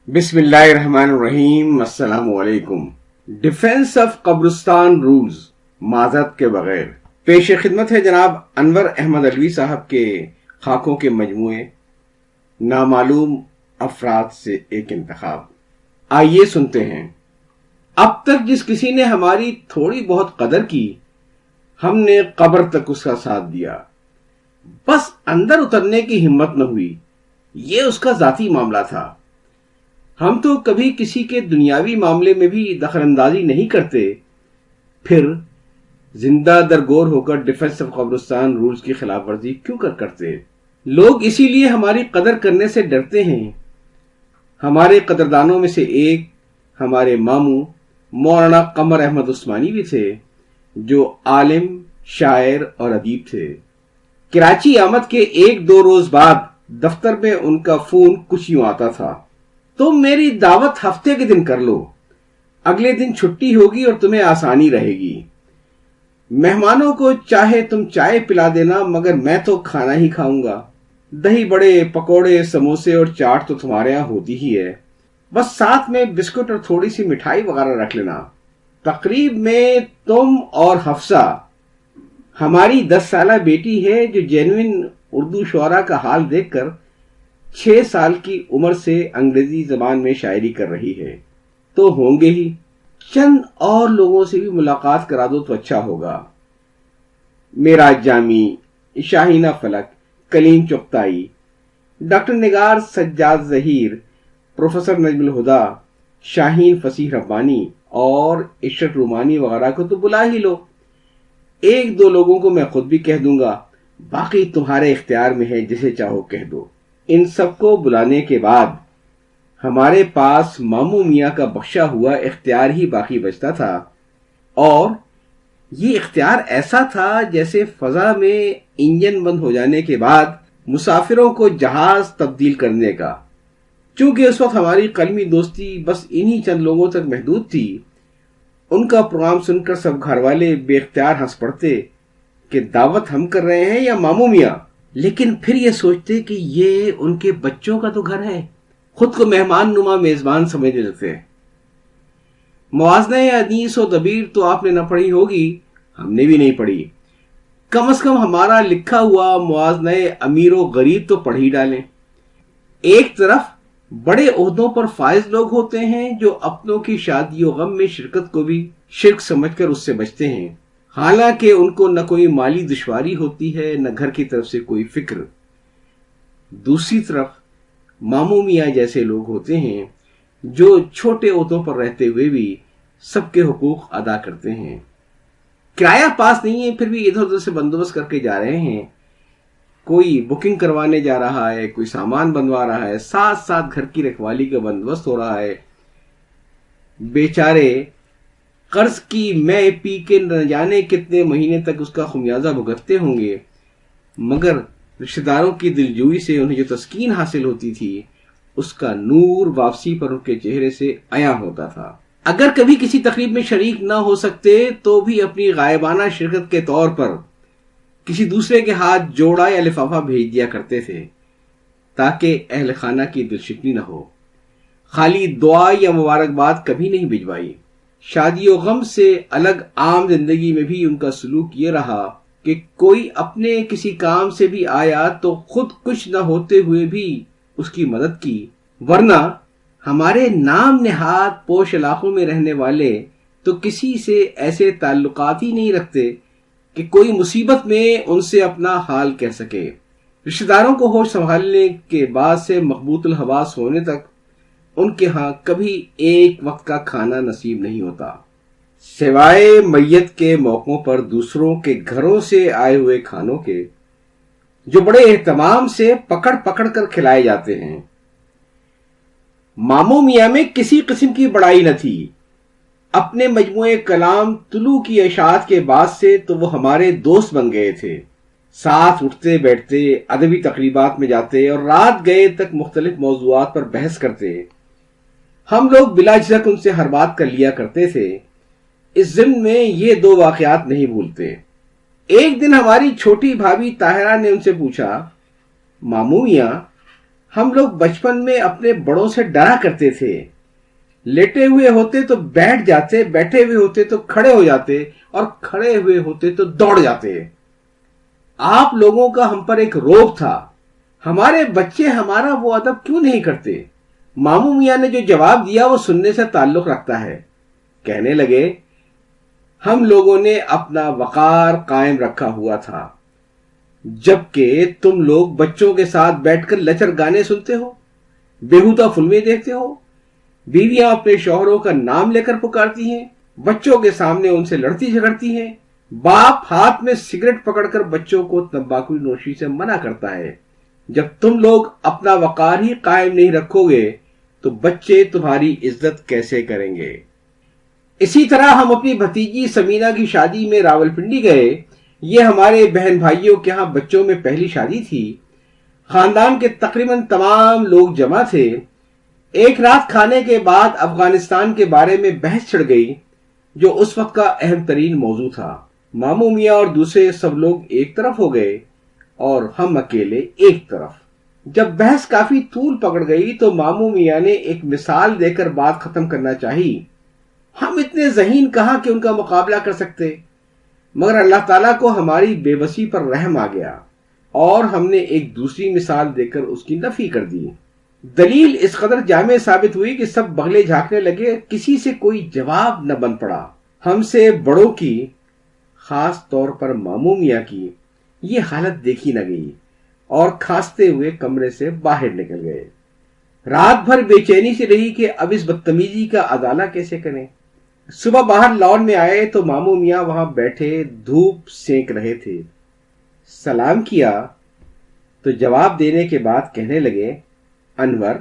بسم اللہ الرحمن الرحیم۔ السلام علیکم۔ ڈیفنس آف قبرستان رولز معذرت کے بغیر پیش خدمت ہے جناب انور احمد علوی صاحب کے خاکوں کے مجموعے نامعلوم افراد سے ایک انتخاب۔ آئیے سنتے ہیں۔ اب تک جس کسی نے ہماری تھوڑی بہت قدر کی، ہم نے قبر تک اس کا ساتھ دیا، بس اندر اترنے کی ہمت نہ ہوئی۔ یہ اس کا ذاتی معاملہ تھا۔ ہم تو کبھی کسی کے دنیاوی معاملے میں بھی دخل اندازی نہیں کرتے، پھر زندہ درگور ہو کر ڈیفنس آف قبرستان رولز کی خلاف ورزی کیوں کرتے؟ لوگ اسی لیے ہماری قدر کرنے سے ڈرتے ہیں۔ ہمارے قدردانوں میں سے ایک ہمارے ماموں مولانا قمر احمد عثمانی بھی تھے، جو عالم، شاعر اور ادیب تھے۔ کراچی آمد کے 1-2 روز بعد دفتر میں ان کا فون کچھ یوں آتا تھا: تم میری دعوت ہفتے کے دن کر لو، اگلے دن چھٹی ہوگی اور تمہیں آسانی رہے گی۔ مہمانوں کو چاہے تم چائے پلا دینا، مگر میں تو کھانا ہی کھاؤں گا۔ دہی بڑے، پکوڑے، سموسے اور چاٹ تو تمہارے ہاں ہوتی ہی ہے، بس ساتھ میں بسکٹ اور تھوڑی سی مٹھائی وغیرہ رکھ لینا۔ تقریب میں تم اور حفصہ، ہماری 10 سالہ بیٹی ہے، جو جینوئن اردو شعراء کا حال دیکھ کر 6 سال کی عمر سے انگریزی زبان میں شاعری کر رہی ہے، تو ہوں گے ہی۔ چند اور لوگوں سے بھی ملاقات کرا دو تو اچھا ہوگا۔ میراج جامی، شاہینہ فلک، کلیم چغتائی، ڈاکٹر نگار سجاد ظہیر، پروفیسر نجم الہدیٰ، شاہین فصیح ربانی اور عشرت رومانی وغیرہ کو تو بلا ہی لو۔ 1-2 لوگوں کو میں خود بھی کہہ دوں گا، باقی تمہارے اختیار میں ہے، جسے چاہو کہہ دو۔ ان سب کو بلانے کے بعد ہمارے پاس ماموں میاں کا بخشا ہوا اختیار ہی باقی بچتا تھا، اور یہ اختیار ایسا تھا جیسے فضا میں انجن بند ہو جانے کے بعد مسافروں کو جہاز تبدیل کرنے کا۔ چونکہ اس وقت ہماری قلمی دوستی بس انہی چند لوگوں تک محدود تھی، ان کا پروگرام سن کر سب گھر والے بے اختیار ہنس پڑتے کہ دعوت ہم کر رہے ہیں یا ماموں میاں، لیکن پھر یہ سوچتے کہ یہ ان کے بچوں کا تو گھر ہے، خود کو مہمان نما میزبان سمجھنے لگتے۔ موازنہ انیس و دبیر تو آپ نے نہ پڑھی ہوگی، ہم نے بھی نہیں پڑھی، کم از کم ہمارا لکھا ہوا موازنہ امیر و غریب تو پڑھ ہی ڈالیں۔ ایک طرف بڑے عہدوں پر فائز لوگ ہوتے ہیں جو اپنوں کی شادی و غم میں شرکت کو بھی شرک سمجھ کر اس سے بچتے ہیں، حالانکہ ان کو نہ کوئی مالی دشواری ہوتی ہے، نہ گھر کی طرف سے کوئی فکر۔ دوسری طرف ماموں میاں جیسے لوگ ہوتے ہیں جو چھوٹے عہدوں پر رہتے ہوئے بھی سب کے حقوق ادا کرتے ہیں۔ کرایہ پاس نہیں ہے، پھر بھی ادھر ادھر سے بندوبست کر کے جا رہے ہیں۔ کوئی بکنگ کروانے جا رہا ہے، کوئی سامان بنوا رہا ہے، ساتھ ساتھ گھر کی رکھوالی کا بندوبست ہو رہا ہے۔ بیچارے قرض کی میں پی کے نہ جانے کتنے مہینے تک اس کا خمیازہ بھگتتے ہوں گے، مگر رشتہ داروں کی دلجوئی سے انہیں جو تسکین حاصل ہوتی تھی، اس کا نور واپسی پر ان کے چہرے سے عیاں ہوتا تھا۔ اگر کبھی کسی تقریب میں شریک نہ ہو سکتے تو بھی اپنی غائبانہ شرکت کے طور پر کسی دوسرے کے ہاتھ جوڑا یا لفافہ بھیج دیا کرتے تھے، تاکہ اہل خانہ کی دلشکنی نہ ہو۔ خالی دعا یا مبارکباد کبھی نہیں بھجوائی۔ شادی و غم سے الگ عام زندگی میں بھی ان کا سلوک یہ رہا کہ کوئی اپنے کسی کام سے بھی آیا تو خود کچھ نہ ہوتے ہوئے بھی اس کی مدد کی، ورنہ ہمارے نام نہاد پوش علاقوں میں رہنے والے تو کسی سے ایسے تعلقات ہی نہیں رکھتے کہ کوئی مصیبت میں ان سے اپنا حال کہہ سکے۔ رشتہ داروں کو ہوش سنبھالنے کے بعد سے مقبوط الحواس ہونے تک ان کے ہاں کبھی ایک وقت کا کھانا نصیب نہیں ہوتا، سوائے میت کے موقعوں پر دوسروں کے گھروں سے آئے ہوئے کھانوں کے، جو بڑے اہتمام سے پکڑ پکڑ کر کھلائے جاتے ہیں۔ ماموں میاں میں کسی قسم کی بڑائی نہ تھی۔ اپنے مجموعے کلام طلوع کی اشاعت کے بعد سے تو وہ ہمارے دوست بن گئے تھے، ساتھ اٹھتے بیٹھتے، ادبی تقریبات میں جاتے اور رات گئے تک مختلف موضوعات پر بحث کرتے۔ ہم لوگ بلا جھجک ان سے ہر بات کر لیا کرتے تھے۔ اس ضمن میں یہ 2 واقعات نہیں بھولتے۔ ایک دن ہماری چھوٹی بھابھی طاہرہ نے ان سے پوچھا، ماموں میاں، ہم لوگ بچپن میں اپنے بڑوں سے ڈرا کرتے تھے. لیٹے ہوئے ہوتے تو بیٹھ جاتے, بیٹھے ہوئے ہوتے تو کھڑے ہو جاتے, اور کھڑے ہوئے ہوتے تو دوڑ جاتے. آپ لوگوں کا ہم پر ایک روب تھا. ہمارے بچے ہمارا وہ ادب کیوں نہیں کرتے؟ ماموں میاں نے جو جواب دیا وہ سننے سے تعلق رکھتا ہے. کہنے لگے, ہم لوگوں نے اپنا وقار قائم رکھا ہوا تھا, جبکہ تم لوگ بچوں کے ساتھ بیٹھ کر لچر گانے سنتے ہو, بیہودہ فلمیں دیکھتے ہو, بیویاں اپنے شوہروں کا نام لے کر پکارتی ہیں, بچوں کے سامنے ان سے لڑتی جھگڑتی ہیں. باپ ہاتھ میں سگریٹ پکڑ کر بچوں کو تمباکو نوشی سے منع کرتا ہے. جب تم لوگ اپنا وقار ہی قائم نہیں رکھو گے تو بچے تمہاری عزت کیسے کریں گے؟ اسی طرح ہم اپنی بھتیجی سمینہ کی شادی میں راولپنڈی گئے. یہ ہمارے بہن بھائیوں کے ہاں بچوں میں پہلی شادی تھی. خاندان کے تقریباً تمام لوگ جمع تھے. ایک رات کھانے کے بعد افغانستان کے بارے میں بحث چھڑ گئی, جو اس وقت کا اہم ترین موضوع تھا. ماموں میاں اور دوسرے سب لوگ ایک طرف ہو گئے اور ہم اکیلے ایک طرف. جب بحث کافی طول پکڑ گئی تو ماموں میاں نے ایک مثال دے کر بات ختم کرنا چاہی. ہم اتنے ذہین کہاں کہ ان کا مقابلہ کر سکتے, مگر اللہ تعالیٰ کو ہماری بے بسی پر رحم آ گیا اور ہم نے ایک دوسری مثال دے کر اس کی نفی کر دی. دلیل اس قدر جامع ثابت ہوئی کہ سب بغلے جھانکنے لگے, کسی سے کوئی جواب نہ بن پڑا. ہم سے بڑوں کی, خاص طور پر ماموں میاں کی, یہ حالت دیکھی نہ گئی اور کھانستے ہوئے کمرے سے باہر نکل گئے. رات بھر بے چینی سے رہی کہ اب اس بدتمیزی کا ازالہ کیسے کریں. صبح باہر لان میں آئے تو ماموں میاں وہاں بیٹھے دھوپ سینک رہے تھے. سلام کیا تو جواب دینے کے بعد کہنے لگے, انور,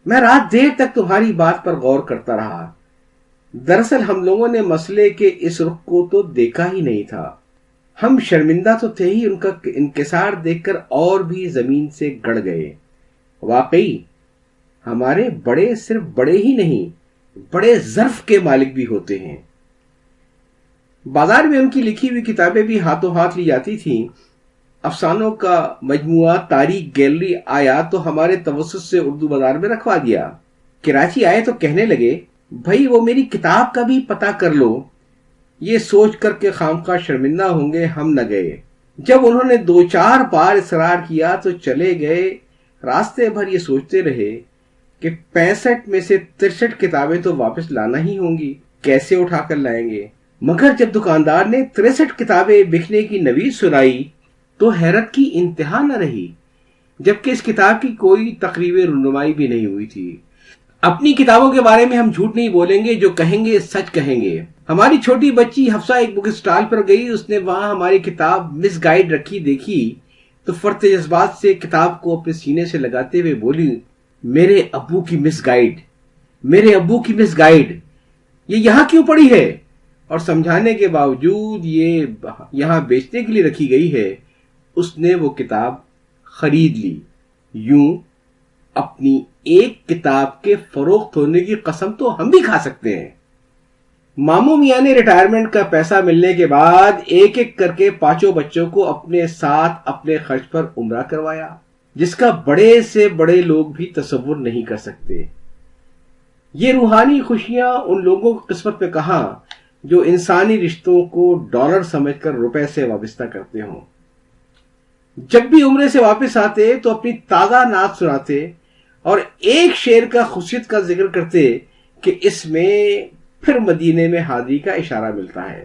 میں رات دیر تک تمہاری بات پر غور کرتا رہا. دراصل ہم لوگوں نے مسئلے کے اس رخ کو تو دیکھا ہی نہیں تھا. ہم شرمندہ تو تھے ہی, ان کا انکسار دیکھ کر اور بھی زمین سے گڑ گئے. واقعی ہمارے بڑے صرف بڑے ہی نہیں, بڑے ظرف کے مالک بھی ہوتے ہیں. بازار میں ان کی لکھی ہوئی کتابیں بھی ہاتھوں ہاتھ لی جاتی تھیں. افسانوں کا مجموعہ تاریخ گیلری آیا تو ہمارے توسط سے اردو بازار میں رکھوا دیا. کراچی آئے تو کہنے لگے, بھائی وہ میری کتاب کا بھی پتہ کر لو. یہ سوچ کر کے خامخواہ شرمندہ ہوں گے ہم نہ گئے. جب انہوں نے 2-4 بار اصرار کیا تو چلے گئے. راستے بھر یہ سوچتے رہے کہ 65 میں سے 63 کتابیں تو واپس لانا ہی ہوں گی, کیسے اٹھا کر لائیں گے. مگر جب دکاندار نے 63 کتابیں بکنے کی نوید سنائی تو حیرت کی انتہا نہ رہی, جبکہ اس کتاب کی کوئی تقریب رونمائی بھی نہیں ہوئی تھی. اپنی کتابوں کے بارے میں ہم جھوٹ نہیں بولیں گے, جو کہیں گے سچ کہیں گے. ہماری چھوٹی بچی حفصہ ایک بک اسٹال پر گئی, اس نے وہاں ہماری کتاب مس گائیڈ رکھی دیکھی تو فرط جذبات سے کتاب کو اپنے سینے سے لگاتے ہوئے بولی, میرے ابو کی مس گائیڈ, میرے ابو کی مس گائیڈ, یہ یہاں کیوں پڑی ہے؟ اور سمجھانے کے باوجود یہ یہاں بیچنے کے لیے رکھی گئی ہے, اس نے وہ کتاب خرید لی. یوں اپنی ایک کتاب کے فروخت ہونے کی قسم تو ہم بھی کھا سکتے ہیں. ماموں میاں نے ریٹائرمنٹ کا پیسہ ملنے کے بعد ایک ایک کر کے 5 بچوں کو اپنے ساتھ اپنے خرچ پر عمرہ کروایا, جس کا بڑے سے بڑے لوگ بھی تصور نہیں کر سکتے. یہ روحانی خوشیاں ان لوگوں کی قسمت میں کہاں جو انسانی رشتوں کو ڈالر سمجھ کر روپے سے وابستہ کرتے ہوں. جب بھی عمرے سے واپس آتے تو اپنی تازہ نعت سناتے اور ایک شعر کا خصوصیت کا ذکر کرتے کہ اس میں پھر مدینے میں حاضری کا اشارہ ملتا ہے.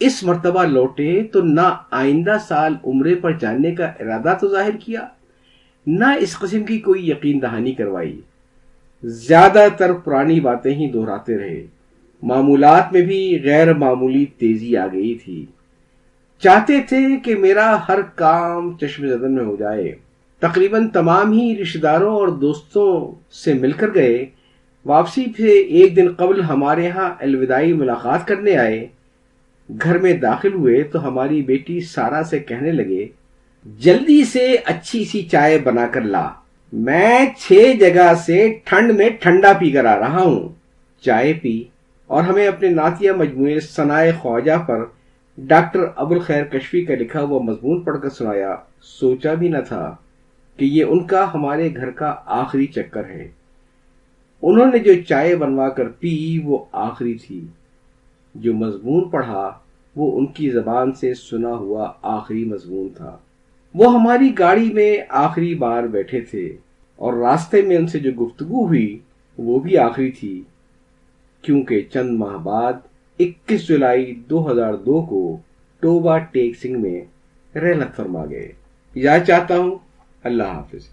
اس مرتبہ لوٹے تو نہ آئندہ سال عمرے پر جانے کا ارادہ تو ظاہر کیا, نہ اس قسم کی کوئی یقین دہانی کروائی. زیادہ تر پرانی باتیں ہی دہراتے رہے. معمولات میں بھی غیر معمولی تیزی آ گئی تھی. چاہتے تھے کہ میرا ہر کام چشم زدن میں ہو جائے. تقریباً تمام ہی رشتہ داروں اور دوستوں سے مل کر گئے. واپسی سے ایک دن قبل ہمارے ہاں الوداعی ملاقات کرنے آئے. گھر میں داخل ہوئے تو ہماری بیٹی سارا سے کہنے لگے, جلدی سے اچھی سی چائے بنا کر لا, میں 6 جگہ سے ٹھنڈ میں ٹھنڈا پی کر آ رہا ہوں. چائے پی اور ہمیں اپنے نعتیہ مجموعے ثنائے خواجہ پر ڈاکٹر ابوالخیر کشفی کا لکھا ہوا مضمون پڑھ کر سنایا. سوچا بھی نہ تھا کہ یہ ان کا ہمارے گھر کا آخری چکر ہے. انہوں نے جو چائے بنوا کر پی وہ آخری تھی. جو مضمون پڑھا وہ ان کی زبان سے سنا ہوا آخری مضمون تھا. وہ ہماری گاڑی میں آخری بار بیٹھے تھے اور راستے میں ان سے جو گفتگو ہوئی وہ بھی آخری تھی، کیونکہ چند ماہ بعد 21 جولائی 2002 کو ٹوبہ ٹیک سنگھ میں رحلت فرما گئے. یاد چاہتا ہوں. اللہ حافظ.